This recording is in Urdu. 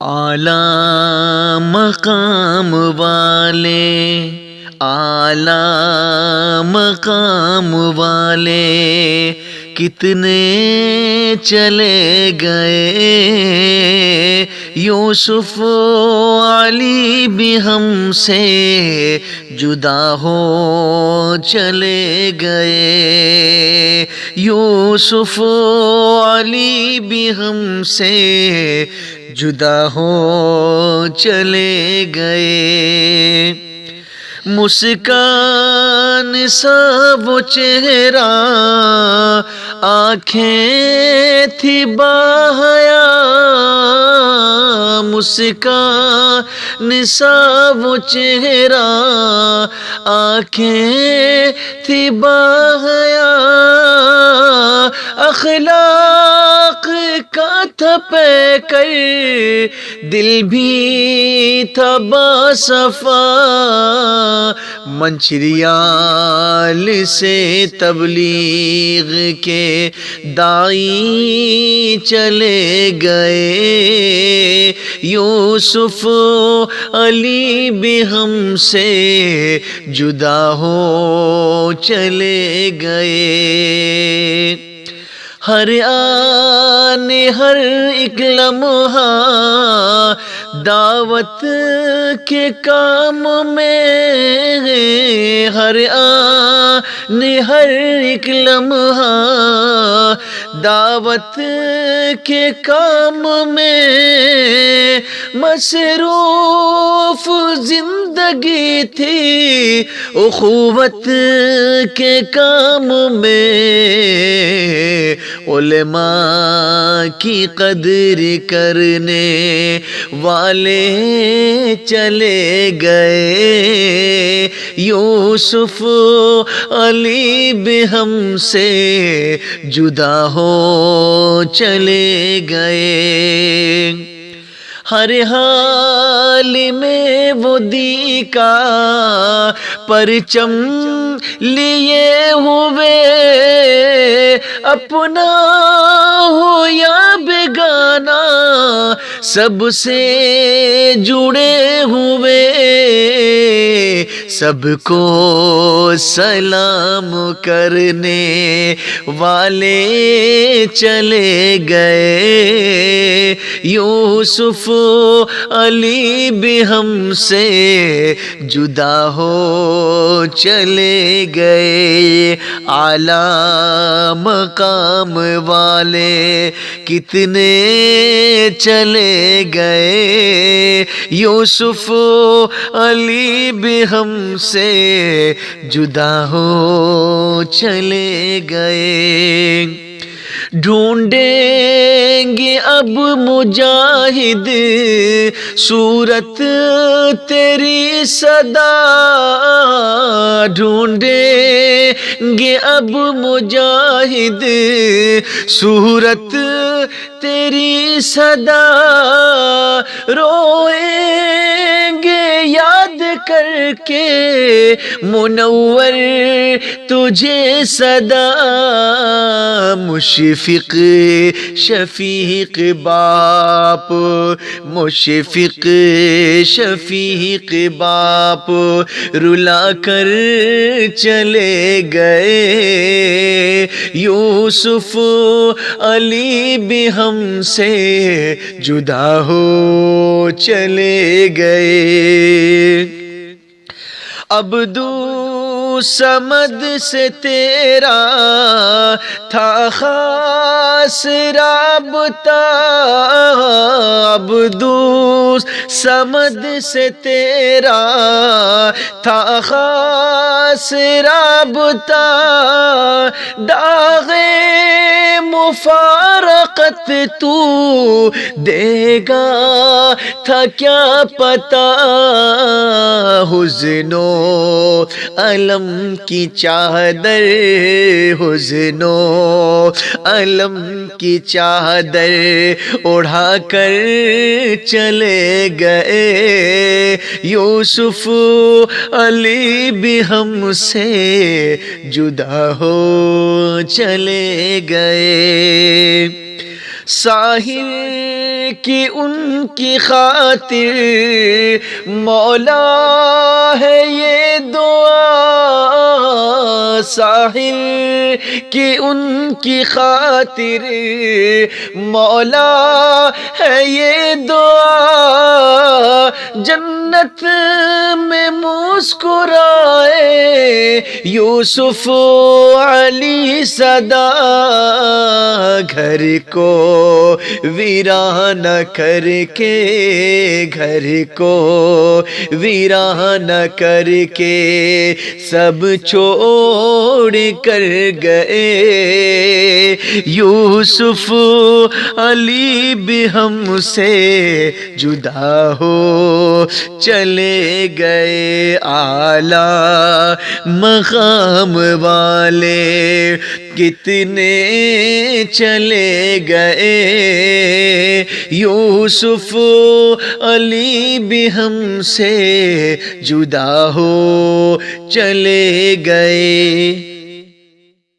اعلیٰ مقام والے، اعلیٰ مقام والے کتنے چلے گئے، یوسف و علی بھی ہم سے جدا ہو چلے گئے، یوسف و علی بھی ہم سے جدا ہو چلے گئے۔ مسکان سا وہ چہرہ، آنکھیں تھی باحیا، مسکان سا وہ چہرہ، آنکھیں تھی باحیا، اخلاق کا تھا پیکر، دل بھی تھا باصفا، منچریال سے تبلیغ کے داعی چلے گئے، یوسف علی بھی ہم سے جدا ہو چلے گئے۔ ہر آنے ہر ایک لمحہ دعوت کے کام میں، ہر آنے ہر ایک لمحہ دعوت کے کام میں، مصروف زندگی تھی اخوت کے کام میں، علماء کی قدر کرنے والے چلے گئے، یوسف علی بھی ہم سے جدا ہو چلے گئے۔ ہر حال میں وہ دی کا پرچم لیے ہوئے، اپنا ہو یا بیگانہ سب سے جڑے ہوئے، سب کو سلام کرنے والے چلے گئے، یوسف علی بھی ہم سے جدا ہو چلے گئے، اعلیٰ مقام والے کتنے چلے گئے، یوسف علی بھی ہم سے جدا ہو چلے گئے۔ ڈھونڈیں گے اب مجاہد صورت تیری صدا، ڈھونڈیں گے اب مجاہد صورت تیری صدا، روئیں گے یاد کر کے منور تجھے صدا، مشفق شفیق باپ، مشفق شفیق باپ رلا کر چلے گئے، یوسف علی بھی ہم سے جدا ہو چلے گئے۔ عبدالصمد سے تیرا تھا خاص رابطہ، عبدالصمد سے تیرا تھا خاص رابطہ، داغ مفارقت تو دے گا تھا کیا پتا، حزن و الم کی چادر، حزن و الم کی چادر اڑھا کر چلے گئے، یوسف علی بھی ہم سے جدا ہو چلے گئے۔ ساحر کی ان کی خاطر مولا ہے یہ دعا، ساحر کی ان کی خاطر مولا ہے یہ دعا، جنت میں مسکرائے یوسف علی صدا، گھر کو ویران کر کے، گھر کو ویران کر کے سب چھوڑ کر گئے، یوسف علی بھی ہم سے جدا ہو چلے گئے، اعلیٰ مقام والے کتنے چلے گئے، یوسف علی بھی ہم سے جدا ہو چلے گئے۔